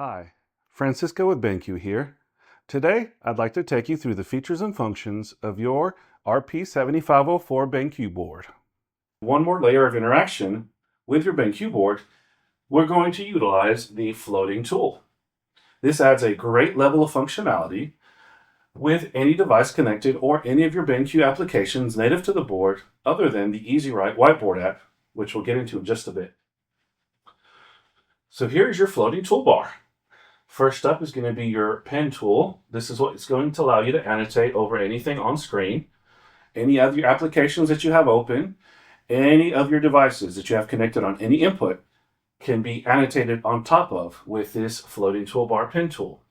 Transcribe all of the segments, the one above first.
Hi, Francisco with BenQ here. Today, I'd like to take you through the features and functions of your RP7504 BenQ board. One more layer of interaction with your BenQ board, we're going to utilize the floating tool. This adds a great level of functionality with any device connected or any of your BenQ applications native to the board other than the EasyWrite whiteboard app, which we'll get into in just a bit. So here's your floating toolbar. First up is going to be your pen tool. This is what it's going to allow you to annotate over anything on screen, any of your applications that you have open, any of your devices that you have connected on any input can be annotated on top of with this floating toolbar pen tool.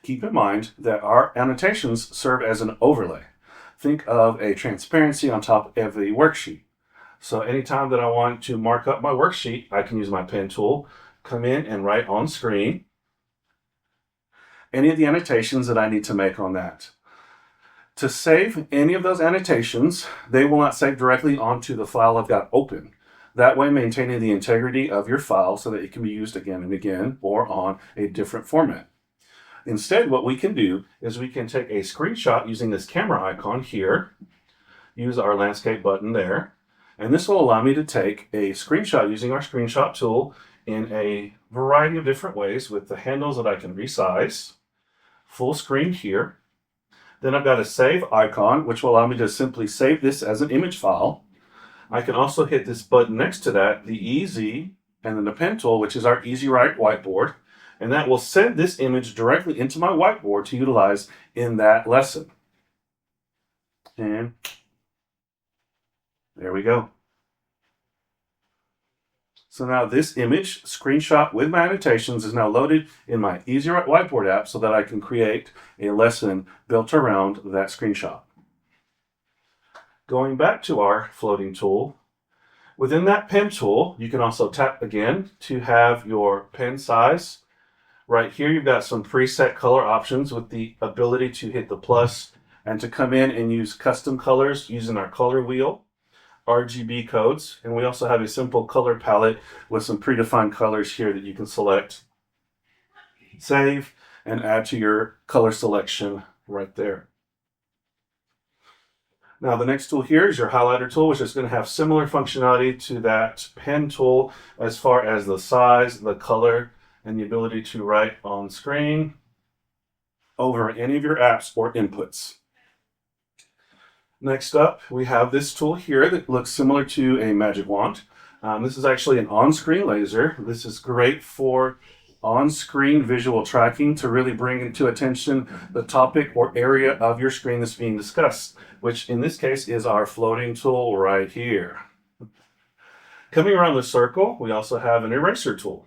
Keep in mind that our annotations serve as an overlay. Think of a transparency on top of the worksheet. So anytime that I want to mark up my worksheet, I can use my pen tool, come in and write on screen any of the annotations that I need to make on that. To save any of those annotations, they will not save directly onto the file I've got open. That way, maintaining the integrity of your file so that it can be used again and again or on a different format. Instead, what we can do is we can take a screenshot using this camera icon here, use our landscape button there, and this will allow me to take a screenshot using our screenshot tool in a variety of different ways with the handles that I can resize, full screen here. Then I've got a save icon, which will allow me to simply save this as an image file. I can also hit this button next to that, the Easy, and then the pen tool, which is our EasyWrite whiteboard, and that will send this image directly into my whiteboard to utilize in that lesson. And there we go. So now this image screenshot with my annotations is now loaded in my EasyWrite whiteboard app so that I can create a lesson built around that screenshot. Going back to our floating tool, within that pen tool, you can also tap again to have your pen size. Right here, you've got some preset color options with the ability to hit the plus and to come in and use custom colors using our color wheel. RGB codes, and we also have a simple color palette with some predefined colors here that you can select, save, and add to your color selection right there. Now the next tool here is your highlighter tool, which is going to have similar functionality to that pen tool as far as the size, the color, and the ability to write on screen over any of your apps or inputs. Next up, we have this tool here that looks similar to a magic wand. This is actually an on-screen laser. This is great for on-screen visual tracking to really bring into attention the topic or area of your screen that's being discussed, which in this case is our floating tool right here. Coming around the circle, we also have an eraser tool.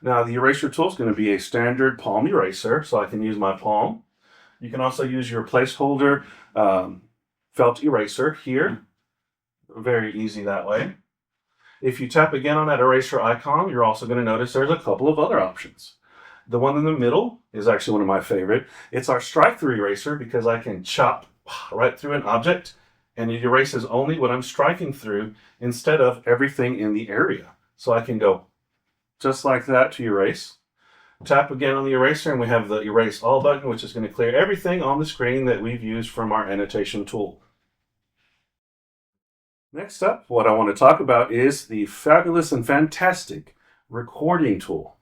Now, the eraser tool is going to be a standard palm eraser, so I can use my palm. You can also use your placeholder felt eraser here. Very easy that way. If you tap again on that eraser icon, you're also going to notice there's a couple of other options. The one in the middle is actually one of my favorite. It's our strike through eraser because I can chop right through an object and it erases only what I'm striking through instead of everything in the area. So I can go just like that to erase. Tap again on the eraser and we have the erase all button, which is going to clear everything on the screen that we've used from our annotation tool. Next up, what I want to talk about is the fabulous and fantastic recording tool.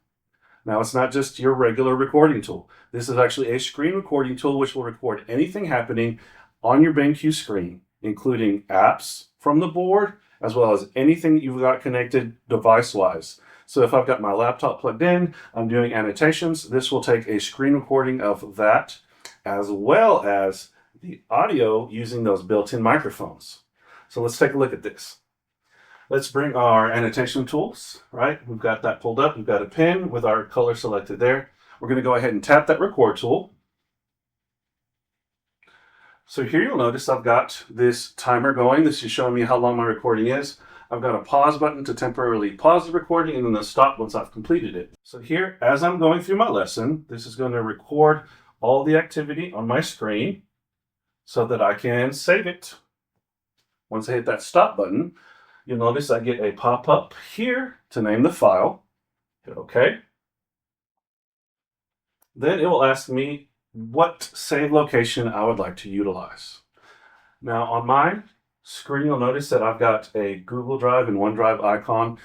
Now, it's not just your regular recording tool. This is actually a screen recording tool which will record anything happening on your BenQ screen, including apps from the board, as well as anything that you've got connected device-wise. So if I've got my laptop plugged in, I'm doing annotations, this will take a screen recording of that, as well as the audio using those built-in microphones. So let's take a look at this. Let's bring our annotation tools, right? We've got that pulled up. We've got a pen with our color selected there. We're going to go ahead and tap that record tool. So here you'll notice I've got this timer going. This is showing me how long my recording is. I've got a pause button to temporarily pause the recording and then the stop once I've completed it. So here, as I'm going through my lesson, this is going to record all the activity on my screen so that I can save it. Once I hit that stop button, you'll notice I get a pop-up here to name the file. Hit OK. Then it will ask me what save location I would like to utilize. Now on my screen, you'll notice that I've got a Google Drive and OneDrive icon.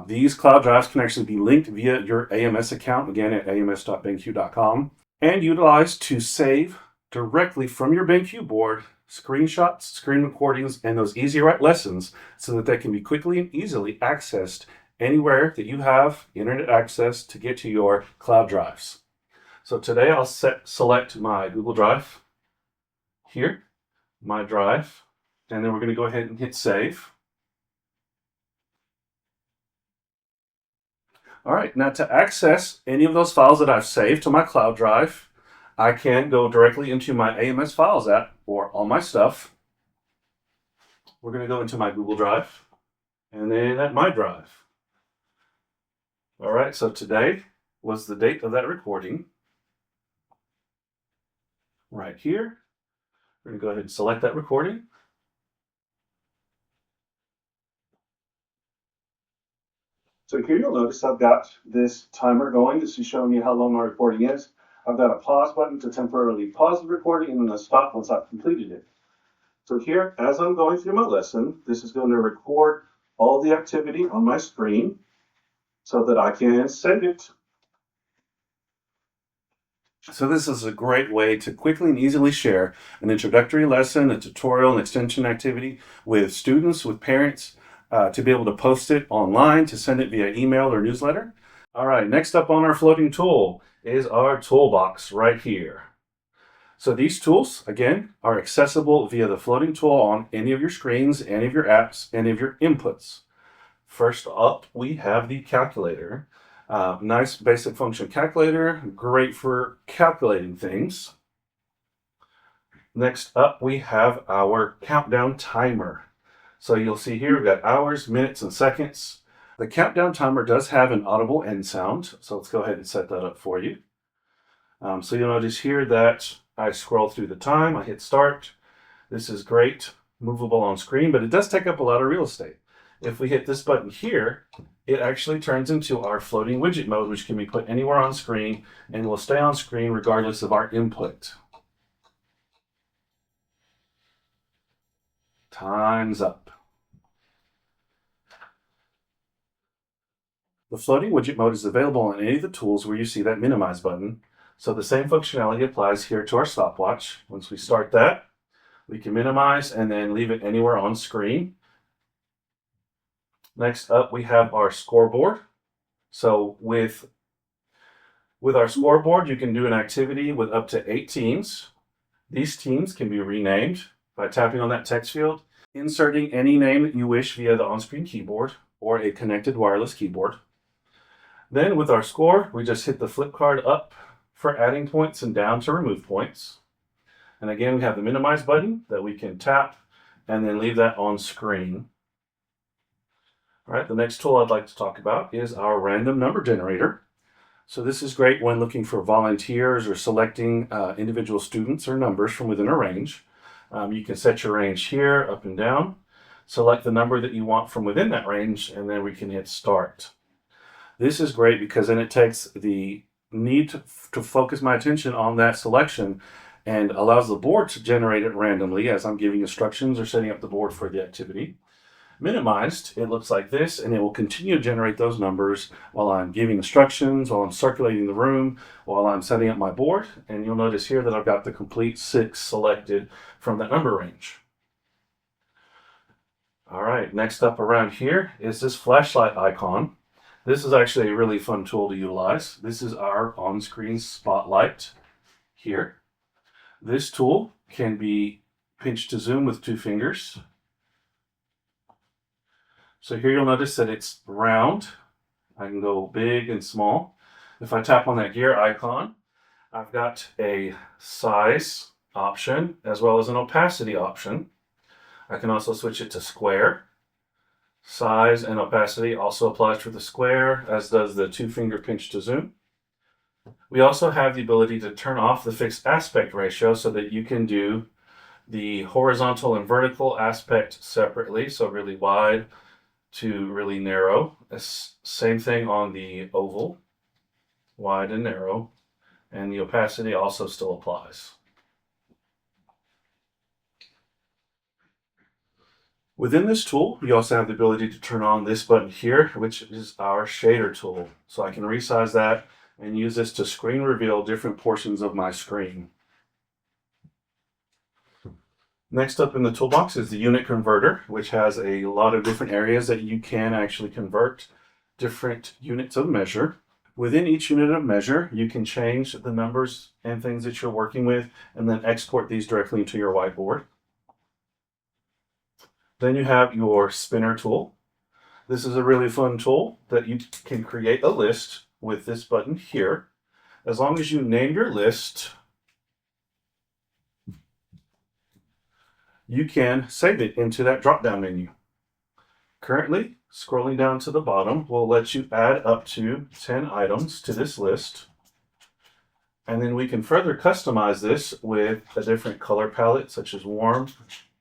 These cloud drives can actually be linked via your AMS account, again at ams.benq.com, and utilized to save directly from your BenQ board screenshots, screen recordings, and those Easy Write lessons so that they can be quickly and easily accessed anywhere that you have internet access to get to your cloud drives. So today I'll select my Google Drive here, my drive, and then we're going to go ahead and hit save. All right, now to access any of those files that I've saved to my cloud drive, I can go directly into my AMS Files app or all my stuff. We're going to go into my Google Drive and then at my drive. All right, so today was the date of that recording. Right here, we're going to go ahead and select that recording. So here you'll notice I've got this timer going. This is showing you how long my recording is. I've got a pause button to temporarily pause the recording and then a stop once I've completed it. So here, as I'm going through my lesson, this is going to record all the activity on my screen so that I can save it. So this is a great way to quickly and easily share an introductory lesson, a tutorial, an extension activity with students, with parents, to be able to post it online, to send it via email or newsletter. All right, next up on our floating tool is our toolbox right here. So these tools, again, are accessible via the floating tool on any of your screens, any of your apps, any of your inputs. First up, we have the calculator. Nice basic function calculator, great for calculating things. Next up, we have our countdown timer. So you'll see here, we've got hours, minutes, and seconds. The countdown timer does have an audible end sound, so let's go ahead and set that up for you. So you'll notice here that I scroll through the time, I hit start. This is great, movable on screen, but it does take up a lot of real estate. If we hit this button here, it actually turns into our floating widget mode, which can be put anywhere on screen and will stay on screen regardless of our input. Time's up. The floating widget mode is available on any of the tools where you see that minimize button. So the same functionality applies here to our stopwatch. Once we start that, we can minimize and then leave it anywhere on screen. Next up, we have our scoreboard. So with our scoreboard, you can do an activity with up to 8 teams. These teams can be renamed by tapping on that text field, inserting any name that you wish via the on-screen keyboard or a connected wireless keyboard. Then with our score, we just hit the flip card up for adding points and down to remove points. And again, we have the minimize button that we can tap and then leave that on screen. All right, the next tool I'd like to talk about is our random number generator. So this is great when looking for volunteers or selecting individual students or numbers from within a range. You can set your range here, up and down. Select the number that you want from within that range, and then we can hit start. This is great because then it takes the need to focus my attention on that selection and allows the board to generate it randomly as I'm giving instructions or setting up the board for the activity. Minimized, it looks like this, and it will continue to generate those numbers while I'm giving instructions, while I'm circulating the room, while I'm setting up my board. And you'll notice here that I've got the complete 6 selected from that number range. All right, next up around here is this flashlight icon. This is actually a really fun tool to utilize. This is our on-screen spotlight here. This tool can be pinched to zoom with 2 fingers. So here you'll notice that it's round. I can go big and small. If I tap on that gear icon, I've got a size option as well as an opacity option. I can also switch it to square. Size and opacity also applies for the square, as does the 2-finger pinch to zoom. We also have the ability to turn off the fixed aspect ratio so that you can do the horizontal and vertical aspect separately, so really wide to really narrow. Same thing on the oval, wide and narrow. and the opacity also still applies. Within this tool, you also have the ability to turn on this button here, which is our shader tool. So I can resize that and use this to screen reveal different portions of my screen. Next up in the toolbox is the unit converter, which has a lot of different areas that you can actually convert different units of measure. Within each unit of measure, you can change the numbers and things that you're working with and then export these directly into your whiteboard. Then you have your spinner tool. This is a really fun tool that you can create a list with this button here. As long as you name your list, you can save it into that drop-down menu. Currently, scrolling down to the bottom will let you add up to 10 items to this list. And then we can further customize this with a different color palette, such as warm,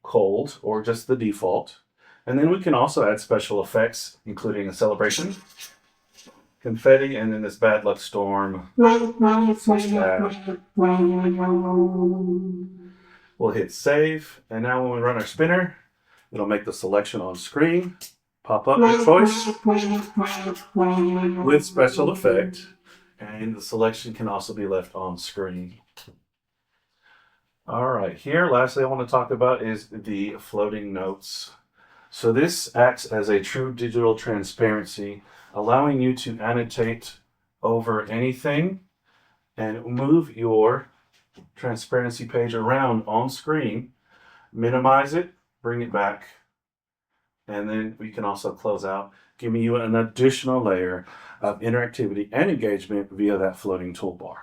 cold, or just the default. And then we can also add special effects, including a celebration, confetti, and then this bad luck storm. We'll hit save, and now when we run our spinner, it'll make the selection on screen, pop up your choice with special effect, and the selection can also be left on screen. All right, here, lastly, I want to talk about is the floating notes. So this acts as a true digital transparency, allowing you to annotate over anything and move your transparency page around on screen, minimize it, bring it back, and then we can also close out, giving you an additional layer of interactivity and engagement via that floating toolbar.